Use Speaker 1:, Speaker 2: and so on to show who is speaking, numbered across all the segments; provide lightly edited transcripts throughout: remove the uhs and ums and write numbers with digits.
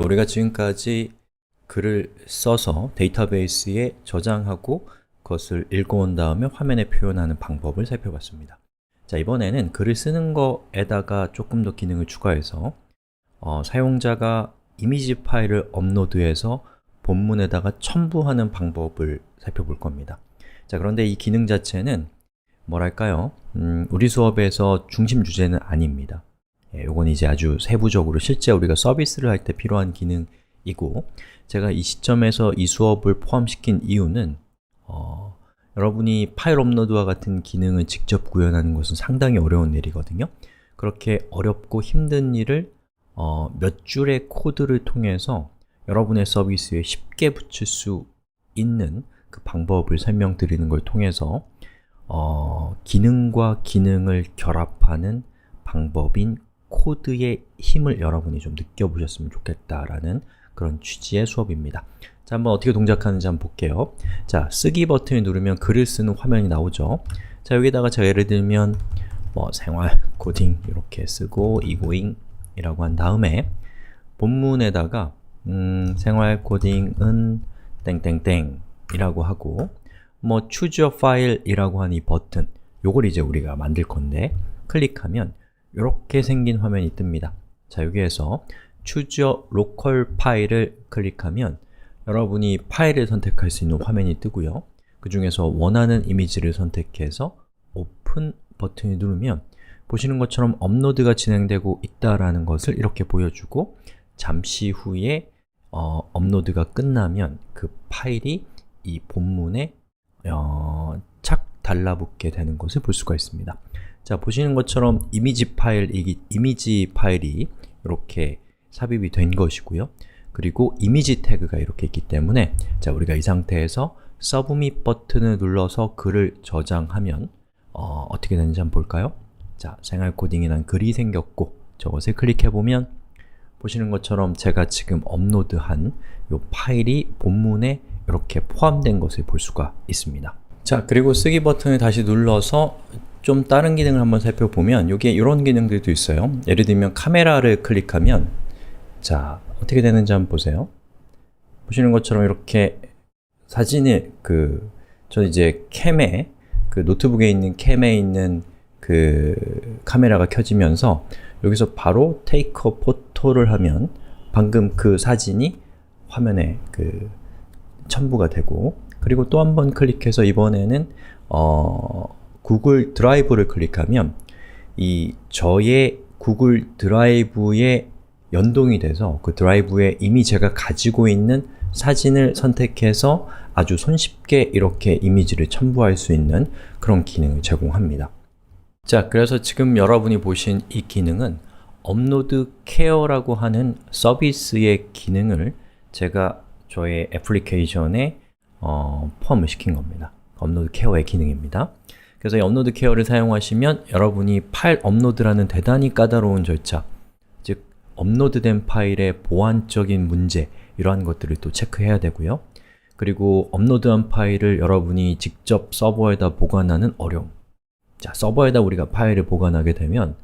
Speaker 1: 우리가 지금까지 글을 써서 데이터베이스에 저장하고 그것을 읽어온 다음에 화면에 표현하는 방법을 살펴봤습니다. 자, 이번에는 글을 쓰는 거에다가 조금 더 기능을 추가해서 사용자가 이미지 파일을 업로드해서 본문에다가 첨부하는 방법을 살펴볼 겁니다. 자, 그런데 이 기능 자체는 뭐랄까요? 우리 수업에서 중심 주제는 아닙니다. 요건 이제 아주 세부적으로 실제 우리가 서비스를 할 때 필요한 기능이고, 제가 이 시점에서 이 수업을 포함시킨 이유는 여러분이 파일 업로드와 같은 기능을 직접 구현하는 것은 상당히 어려운 일이거든요. 그렇게 어렵고 힘든 일을 몇 줄의 코드를 통해서 여러분의 서비스에 쉽게 붙일 수 있는 그 방법을 설명드리는 걸 통해서 기능과 기능을 결합하는 방법인 코드의 힘을 여러분이 좀 느껴보셨으면 좋겠다라는 그런 취지의 수업입니다. 자, 한번 어떻게 동작하는지 한번 볼게요. 자, 쓰기 버튼을 누르면 글을 쓰는 화면이 나오죠. 자, 여기다가 제가 예를 들면 생활 코딩 이렇게 쓰고 이고잉 이라고 한 다음에 본문에다가 생활 코딩은 땡땡땡 이라고 하고 choose your file 이라고 한 이 버튼, 요걸 이제 우리가 만들 건데 클릭하면 이렇게 생긴 화면이 뜹니다. 자, 여기에서 choose your local file을 클릭하면 여러분이 파일을 선택할 수 있는 화면이 뜨고요. 그 중에서 원하는 이미지를 선택해서 오픈 버튼을 누르면 보시는 것처럼 업로드가 진행되고 있다라는 것을 이렇게 보여주고, 잠시 후에 업로드가 끝나면 그 파일이 이 본문에 착 달라붙게 되는 것을 볼 수가 있습니다. 자, 보시는 것처럼 이미지 파일이 이렇게 삽입이 된 것이고요. 그리고 이미지 태그가 이렇게 있기 때문에 자, 우리가 이 상태에서 서브밋 버튼을 눌러서 글을 저장하면 어떻게 되는지 한번 볼까요? 자, 생활코딩이란 글이 생겼고 저것을 클릭해보면 보시는 것처럼 제가 지금 업로드한 이 파일이 본문에 이렇게 포함된 것을 볼 수가 있습니다. 자, 그리고 쓰기 버튼을 다시 눌러서 좀 다른 기능을 한번 살펴보면 여기에 이런 기능들도 있어요. 예를 들면 카메라를 클릭하면 자, 어떻게 되는지 한번 보세요. 보시는 것처럼 이렇게 사진을 저 이제 캠에 노트북에 있는 캠에 있는 카메라가 켜지면서 여기서 바로 take a photo를 하면 방금 그 사진이 화면에 첨부가 되고, 그리고 또 한 번 클릭해서 이번에는 구글 드라이브를 클릭하면 저의 구글 드라이브에 연동이 돼서 그 드라이브에 이미 제가 가지고 있는 사진을 선택해서 아주 손쉽게 이렇게 이미지를 첨부할 수 있는 그런 기능을 제공합니다. 자, 그래서 지금 여러분이 보신 이 기능은 업로드 케어라고 하는 서비스의 기능을 제가 저의 애플리케이션에 포함을 시킨 겁니다. 업로드 케어의 기능입니다. 그래서 이 업로드 케어를 사용하시면 여러분이 파일 업로드라는 대단히 까다로운 절차, 즉 업로드된 파일의 보안적인 문제, 이러한 것들을 또 체크해야 되고요. 그리고 업로드한 파일을 여러분이 직접 서버에다 보관하는 어려움. 자, 서버에다 우리가 파일을 보관하게 되면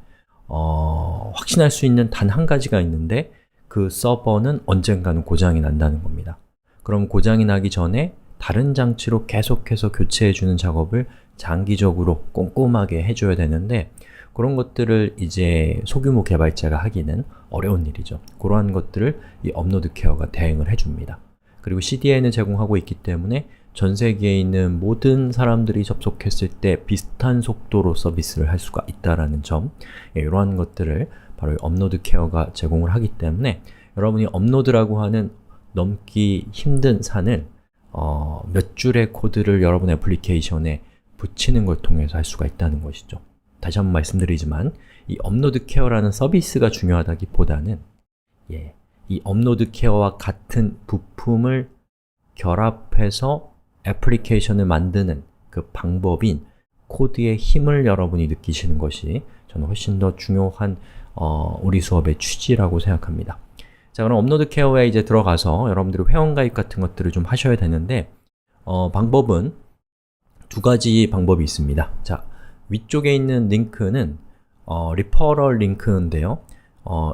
Speaker 1: 확신할 수 있는 단 한 가지가 있는데 그 서버는 언젠가는 고장이 난다는 겁니다. 그럼 고장이 나기 전에 다른 장치로 계속해서 교체해주는 작업을 장기적으로 꼼꼼하게 해줘야 되는데 그런 것들을 이제 소규모 개발자가 하기는 어려운 일이죠. 그러한 것들을 이 업로드 케어가 대행을 해줍니다. 그리고 CDN을 제공하고 있기 때문에 전 세계에 있는 모든 사람들이 접속했을 때 비슷한 속도로 서비스를 할 수가 있다는 점, 이러한 것들을 바로 업로드 케어가 제공을 하기 때문에 여러분이 업로드라고 하는 넘기 힘든 산을 몇 줄의 코드를 여러분 애플리케이션에 붙이는 걸 통해서 할 수가 있다는 것이죠. 다시 한번 말씀드리지만 이 업로드 케어라는 서비스가 중요하다기보다는 이 업로드 케어와 같은 부품을 결합해서 애플리케이션을 만드는 그 방법인 코드의 힘을 여러분이 느끼시는 것이 저는 훨씬 더 중요한 우리 수업의 취지라고 생각합니다. 자, 그럼 업로드 케어에 이제 들어가서 여러분들이 회원가입 같은 것들을 좀 하셔야 되는데 방법은 두 가지 방법이 있습니다. 자, 위쪽에 있는 링크는 리퍼럴 링크인데요.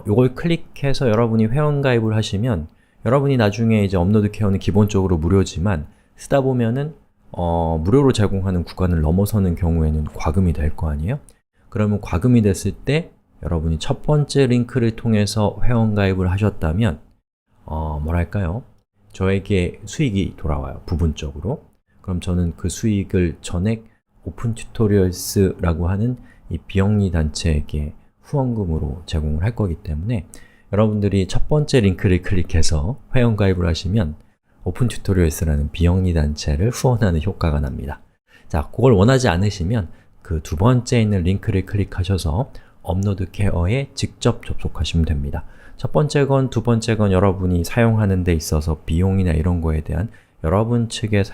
Speaker 1: 요걸 클릭해서 여러분이 회원가입을 하시면 여러분이 나중에 이제 업로드 케어는 기본적으로 무료지만 쓰다 보면은 무료로 제공하는 구간을 넘어서는 경우에는 과금이 될 거 아니에요? 그러면 과금이 됐을 때 여러분이 첫 번째 링크를 통해서 회원가입을 하셨다면 뭐랄까요? 저에게 수익이 돌아와요, 부분적으로. 그럼 저는 그 수익을 전액 오픈 튜토리얼스라고 하는 이 비영리 단체에게 후원금으로 제공을 할 거기 때문에 여러분들이 첫 번째 링크를 클릭해서 회원가입을 하시면 오픈 튜토리얼스라는 비영리 단체를 후원하는 효과가 납니다. 자, 그걸 원하지 않으시면 그 두 번째 있는 링크를 클릭하셔서 업로드 케어에 직접 접속하시면 됩니다. 첫 번째 건, 두 번째 건 여러분이 사용하는 데 있어서 비용이나 이런 거에 대한 여러분 측의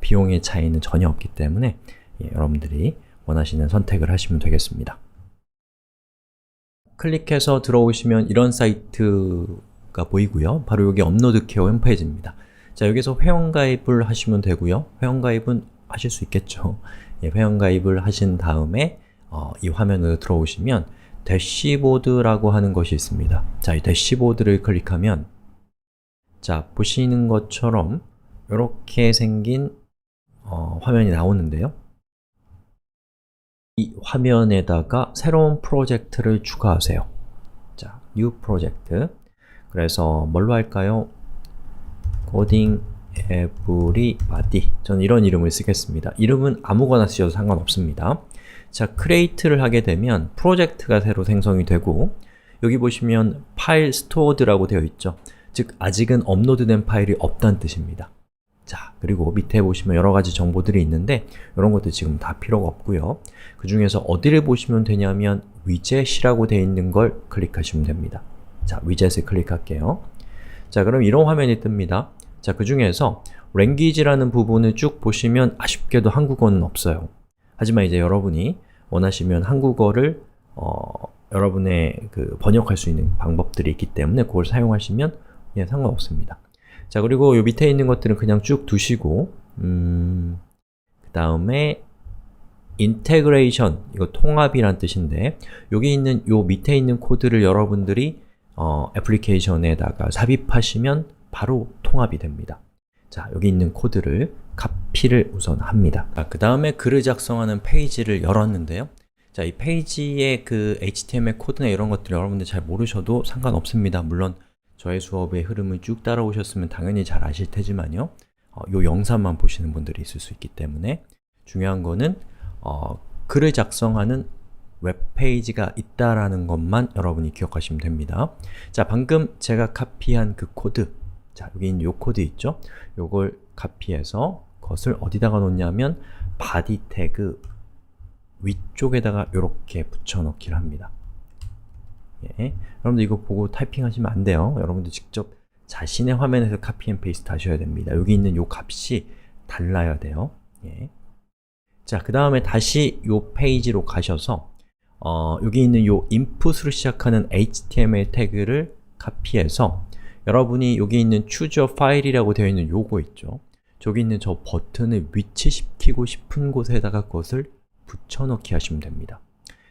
Speaker 1: 비용의 차이는 전혀 없기 때문에 여러분들이 원하시는 선택을 하시면 되겠습니다. 클릭해서 들어오시면 이런 사이트가 보이고요. 바로 여기 업로드 케어 홈페이지입니다. 자, 여기서 회원가입을 하시면 되고요. 회원가입은 하실 수 있겠죠. 회원가입을 하신 다음에 이 화면으로 들어오시면 대시보드라고 하는 것이 있습니다. 자, 이 대시보드를 클릭하면 자, 보시는 것처럼 이렇게 생긴 화면이 나오는데요. 이 화면에다가 새로운 프로젝트를 추가하세요. 자, New Project. 그래서 뭘로 할까요? Coding Everybody. 저는 이런 이름을 쓰겠습니다. 이름은 아무거나 쓰셔도 상관없습니다. 자, Create를 하게 되면 프로젝트가 새로 생성이 되고 여기 보시면 파일 스토어드라고 되어 있죠. 즉, 아직은 업로드된 파일이 없다는 뜻입니다. 자, 그리고 밑에 보시면 여러가지 정보들이 있는데 이런 것들 지금 다 필요가 없고요. 그 중에서 어디를 보시면 되냐면 위젯이라고 되어 있는 걸 클릭하시면 됩니다. 자, 위젯을 클릭할게요. 자, 그럼 이런 화면이 뜹니다. 자, 그 중에서 랭귀지라는 부분을 쭉 보시면 아쉽게도 한국어는 없어요. 하지만 이제 여러분이 원하시면 한국어를 여러분의 번역할 수 있는 방법들이 있기 때문에 그걸 사용하시면 그냥 상관없습니다. 자, 그리고 요 밑에 있는 것들은 그냥 쭉 두시고 그 다음에 integration, 이거 통합이란 뜻인데 여기 있는 요 밑에 있는 코드를 여러분들이 애플리케이션에다가 삽입하시면 바로 통합이 됩니다. 자, 여기 있는 코드를 카피를 우선 합니다. 그 다음에 글을 작성하는 페이지를 열었는데요. 자, 이 페이지의 그 HTML 코드나 이런 것들 여러분들 잘 모르셔도 상관없습니다. 물론 저의 수업의 흐름을 쭉 따라오셨으면 당연히 잘 아실 테지만요. 요 영상만 보시는 분들이 있을 수 있기 때문에 중요한 거는 글을 작성하는 웹페이지가 있다라는 것만 여러분이 기억하시면 됩니다. 자, 방금 제가 카피한 그 코드, 자, 여기 있는 요 코드 있죠? 요걸 카피해서 그것을 어디다가 놓냐면 body 태그 위쪽에다가 이렇게 붙여넣기를 합니다. 예. 여러분들 이거 보고 타이핑하시면 안 돼요. 여러분들 직접 자신의 화면에서 카피 앤 페이스트 하셔야 됩니다. 여기 있는 요 값이 달라야 돼요. 예. 자, 그 다음에 다시 요 페이지로 가셔서 여기 있는 요 input으로 시작하는 HTML 태그를 카피해서 여러분이 여기 있는 choose a file이라고 되어 있는 요거 있죠? 저기 있는 저 버튼을 위치시키고 싶은 곳에다가 그것을 붙여넣기 하시면 됩니다.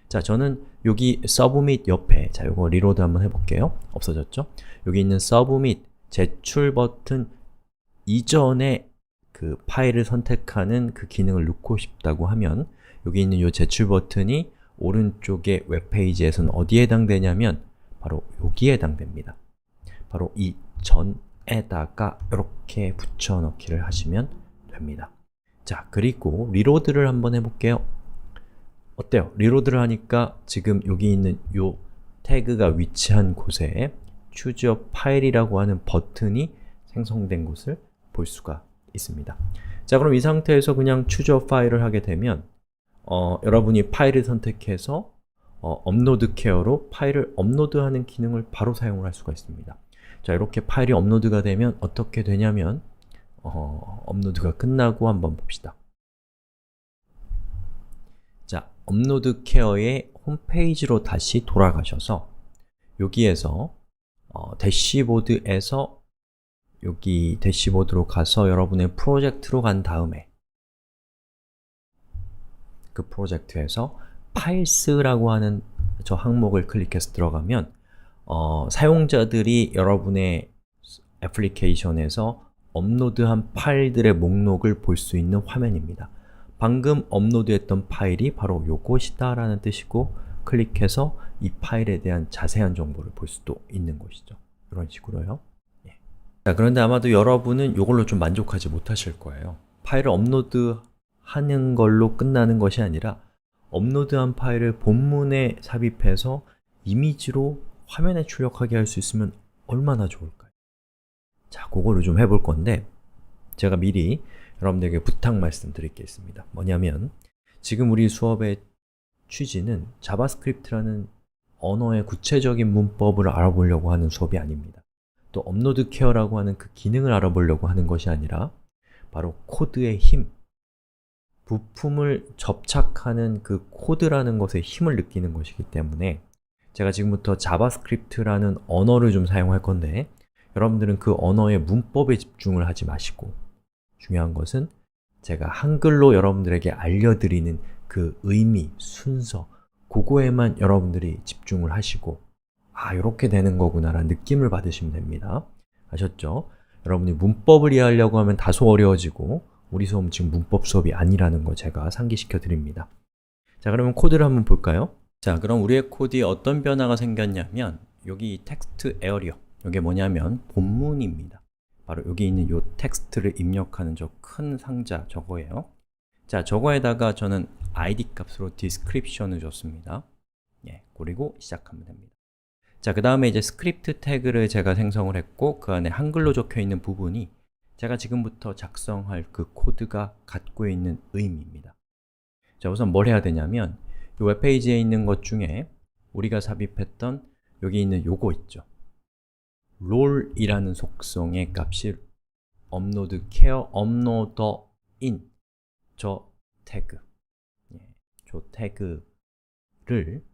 Speaker 1: 자, 저는 여기 submit 옆에, 자, 요거 리로드 한번 해볼게요. 없어졌죠? 여기 있는 submit, 제출 버튼 이전에 그 파일을 선택하는 그 기능을 넣고 싶다고 하면 여기 있는 요 제출 버튼이 오른쪽의 웹페이지에서는 어디에 해당되냐면 바로 여기에 해당됩니다. 바로 이 전에다가 이렇게 붙여넣기를 하시면 됩니다. 자, 그리고 리로드를 한번 해볼게요. 어때요? 리로드를 하니까 지금 여기 있는 요 태그가 위치한 곳에 choose a file이라고 하는 버튼이 생성된 곳을 볼 수가 있습니다. 자, 그럼 이 상태에서 그냥 choose a file을 하게 되면 여러분이 파일을 선택해서 업로드 케어로 파일을 업로드하는 기능을 바로 사용을 할 수가 있습니다. 자, 이렇게 파일이 업로드가 되면 어떻게 되냐면 업로드가 끝나고 한번 봅시다. 자, 업로드 케어의 홈페이지로 다시 돌아가셔서 여기에서 대시보드에서 여기 대시보드로 가서 여러분의 프로젝트로 간 다음에 그 프로젝트에서 파일스라고 하는 저 항목을 클릭해서 들어가면 사용자들이 여러분의 애플리케이션에서 업로드한 파일들의 목록을 볼 수 있는 화면입니다. 방금 업로드했던 파일이 바로 요것이다 라는 뜻이고 클릭해서 이 파일에 대한 자세한 정보를 볼 수도 있는 것이죠. 이런 식으로요. 예. 자, 그런데 아마도 여러분은 이걸로 좀 만족하지 못하실 거예요. 파일을 업로드하는 걸로 끝나는 것이 아니라 업로드한 파일을 본문에 삽입해서 이미지로 화면에 출력하게 할 수 있으면 얼마나 좋을까요? 자, 그거를 좀 해볼 건데 제가 미리 여러분들에게 부탁 말씀드릴 게 있습니다. 뭐냐면 지금 우리 수업의 취지는 자바스크립트라는 언어의 구체적인 문법을 알아보려고 하는 수업이 아닙니다. 또 업로드 케어라고 하는 그 기능을 알아보려고 하는 것이 아니라 바로 코드의 힘, 부품을 접착하는 그 코드라는 것의 힘을 느끼는 것이기 때문에 제가 지금부터 자바스크립트라는 언어를 좀 사용할 건데 여러분들은 그 언어의 문법에 집중을 하지 마시고 중요한 것은 제가 한글로 여러분들에게 알려드리는 그 의미, 순서, 그거에만 여러분들이 집중을 하시고 아, 이렇게 되는 거구나 라는 느낌을 받으시면 됩니다. 아셨죠? 여러분이 문법을 이해하려고 하면 다소 어려워지고 우리 수업은 지금 문법 수업이 아니라는 거 제가 상기시켜 드립니다. 자, 그러면 코드를 한번 볼까요? 자, 그럼 우리의 코드에 어떤 변화가 생겼냐면 여기 텍스트 에어리어, 이게 뭐냐면 본문입니다. 바로 여기 있는 이 텍스트를 입력하는 저 큰 상자, 저거예요. 자, 저거에다가 저는 id 값으로 description을 줬습니다. 예, 그리고 시작하면 됩니다. 자, 그 다음에 이제 스크립트 태그를 제가 생성을 했고 그 안에 한글로 적혀 있는 부분이 제가 지금부터 작성할 그 코드가 갖고 있는 의미입니다. 자, 우선 뭘 해야 되냐면 이 웹페이지에 있는 것 중에 우리가 삽입했던 여기 있는 요거 있죠. 롤이라는 속성의 값이 업로드 케어 업로더 인 저 태그, 저 태그를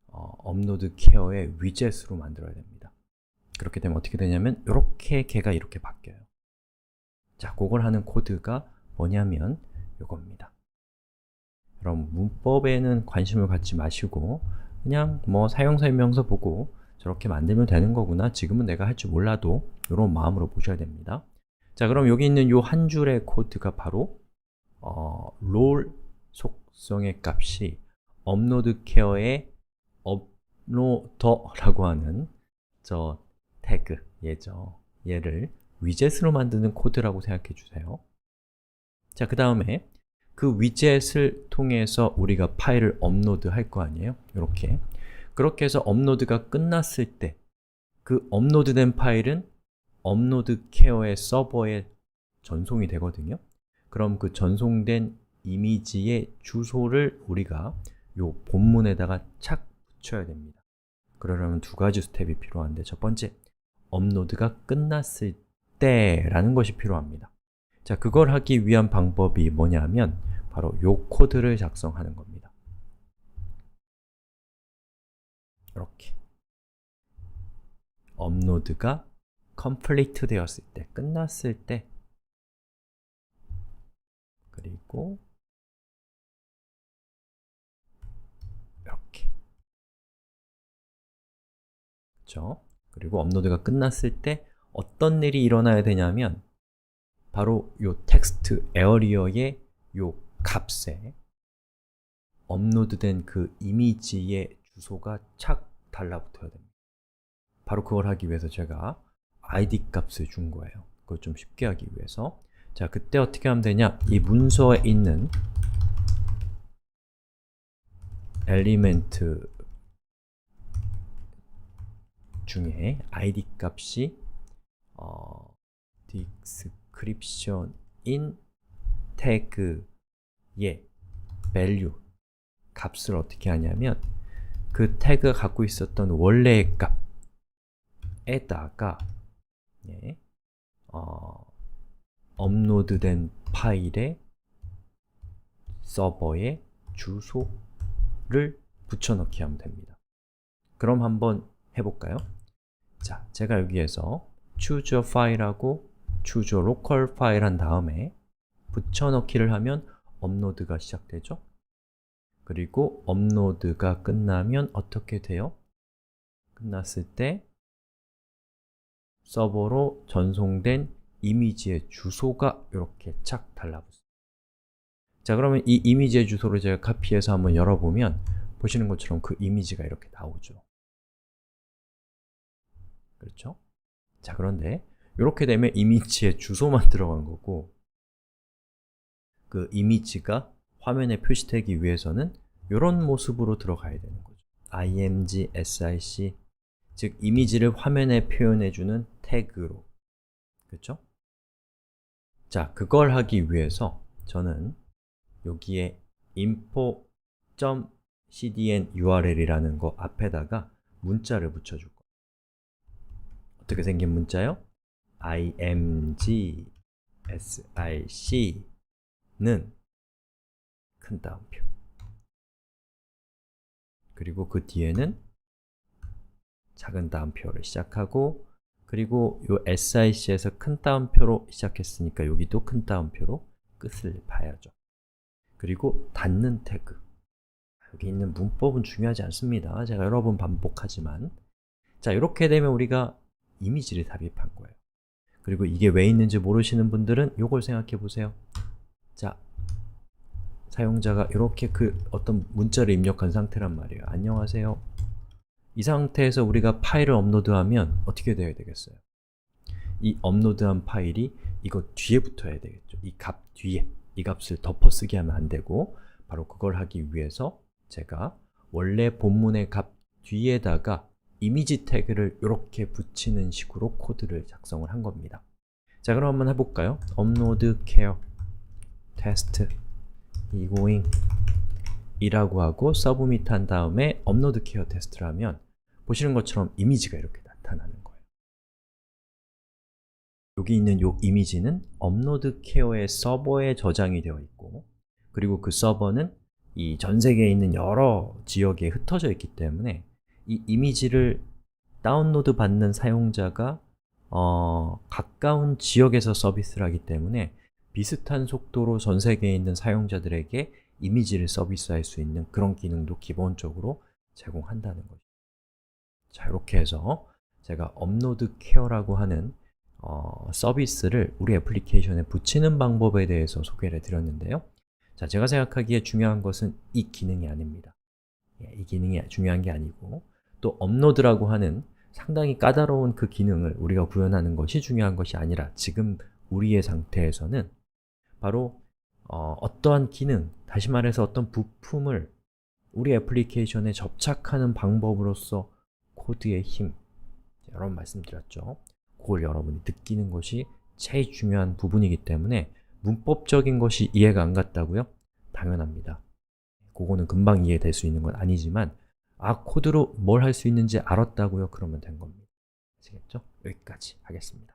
Speaker 1: 업로드 케어의 위젯으로 만들어야 됩니다. 그렇게 되면 어떻게 되냐면 이렇게 걔가 이렇게 바뀌어요. 자, 그걸 하는 코드가 뭐냐면 이겁니다. 그럼 문법에는 관심을 갖지 마시고 그냥 뭐 사용설명서 보고 저렇게 만들면 되는 거구나, 지금은 내가 할 줄 몰라도 이런 마음으로 보셔야 됩니다. 자, 그럼 여기 있는 이 한 줄의 코드가 바로 롤 속성의 값이 업로드 케어의 업로더라고 하는 저 태그, 얘를 위젯으로 만드는 코드라고 생각해 주세요. 자, 그 다음에 그 위젯을 통해서 우리가 파일을 업로드 할 거 아니에요? 이렇게. 그렇게 해서 업로드가 끝났을 때 그 업로드된 파일은 업로드 케어의 서버에 전송이 되거든요. 그럼 그 전송된 이미지의 주소를 우리가 요 본문에다가 착 붙여야 됩니다. 그러려면 두 가지 스텝이 필요한데 첫 번째, 업로드가 끝났을 때 라는 것이 필요합니다. 자, 그걸 하기 위한 방법이 뭐냐면 바로 요 코드를 작성하는 겁니다. 이렇게 업로드가 complete 되었을 때, 끝났을 때, 그리고 이렇게, 그렇죠? 그리고 업로드가 끝났을 때 어떤 일이 일어나야 되냐면 바로 요 텍스트 에어리어의 요 값에 업로드된 그 이미지의 주소가 착 달라붙어야 됩니다. 바로 그걸 하기 위해서 제가 id 값을 준 거예요. 그걸 좀 쉽게 하기 위해서. 자, 그때 어떻게 하면 되냐? 이 문서에 있는 엘리멘트 중에 id 값이 description in 태그의 value 값을 어떻게 하냐면 그 태그가 갖고 있었던 원래의 값에다가 업로드된 파일의 서버의 주소를 붙여넣기 하면 됩니다. 그럼 한번 해볼까요? 자, 제가 여기에서 choose a file하고 choose a local file 한 다음에 붙여넣기를 하면 업로드가 시작되죠? 그리고 업로드가 끝나면 어떻게 돼요? 끝났을 때 서버로 전송된 이미지의 주소가 이렇게 착 달라붙어요. 자, 그러면 이 이미지의 주소를 제가 카피해서 한번 열어보면 보시는 것처럼 그 이미지가 이렇게 나오죠. 그렇죠? 자, 그런데 이렇게 되면 이미지의 주소만 들어간 거고 그 이미지가 화면에 표시되기 위해서는 이런 모습으로 들어가야 되는 거죠. img, sic, 즉 이미지를 화면에 표현해주는 태그로. 그렇죠? 자, 그걸 하기 위해서 저는 여기에 info.cdn url이라는 거 앞에다가 문자를 붙여줄 거예요. 어떻게 생긴 문자요? img, sic는 큰 따옴표, 그리고 그 뒤에는 작은 따옴표를 시작하고, 그리고 이 sic에서 큰 따옴표로 시작했으니까 여기도 큰 따옴표로 끝을 봐야죠. 그리고 닫는 태그, 여기 있는 문법은 중요하지 않습니다. 제가 여러 번 반복하지만 자, 이렇게 되면 우리가 이미지를 삽입한 거예요. 그리고 이게 왜 있는지 모르시는 분들은 이걸 생각해 보세요. 자, 사용자가 이렇게 어떤 문자를 입력한 상태란 말이에요. 안녕하세요. 이 상태에서 우리가 파일을 업로드하면 어떻게 되어야 되겠어요? 이 업로드한 파일이 이거 뒤에 붙어야 되겠죠. 이 값 뒤에, 이 값을 덮어쓰기 하면 안 되고 바로 그걸 하기 위해서 제가 원래 본문의 값 뒤에다가 이미지 태그를 이렇게 붙이는 식으로 코드를 작성을 한 겁니다. 자, 그럼 한번 해볼까요? upload care test egoing 이라고 하고 서브밋 한 다음에 업로드 케어 테스트를 하면 보시는 것처럼 이미지가 이렇게 나타나는 거예요. 여기 있는 이 이미지는 업로드 케어의 서버에 저장이 되어 있고 그리고 그 서버는 이 전 세계에 있는 여러 지역에 흩어져 있기 때문에 이 이미지를 다운로드 받는 사용자가 가까운 지역에서 서비스를 하기 때문에 비슷한 속도로 전 세계에 있는 사용자들에게 이미지를 서비스할 수 있는 그런 기능도 기본적으로 제공한다는 거죠. 자, 이렇게 해서 제가 업로드 케어라고 하는 서비스를 우리 애플리케이션에 붙이는 방법에 대해서 소개를 해드렸는데요. 자, 제가 생각하기에 중요한 것은 이 기능이 아닙니다. 이 기능이 중요한 게 아니고 또 업로드라고 하는 상당히 까다로운 그 기능을 우리가 구현하는 것이 중요한 것이 아니라 지금 우리의 상태에서는 바로 어떠한 기능, 다시 말해서 어떤 부품을 우리 애플리케이션에 접착하는 방법으로서 코드의 힘, 여러 번 말씀드렸죠. 그걸 여러분이 느끼는 것이 제일 중요한 부분이기 때문에 문법적인 것이 이해가 안 갔다고요? 당연합니다. 그거는 금방 이해될 수 있는 건 아니지만 코드로 뭘 할 수 있는지 알았다고요? 그러면 된 겁니다. 아시겠죠? 여기까지 하겠습니다.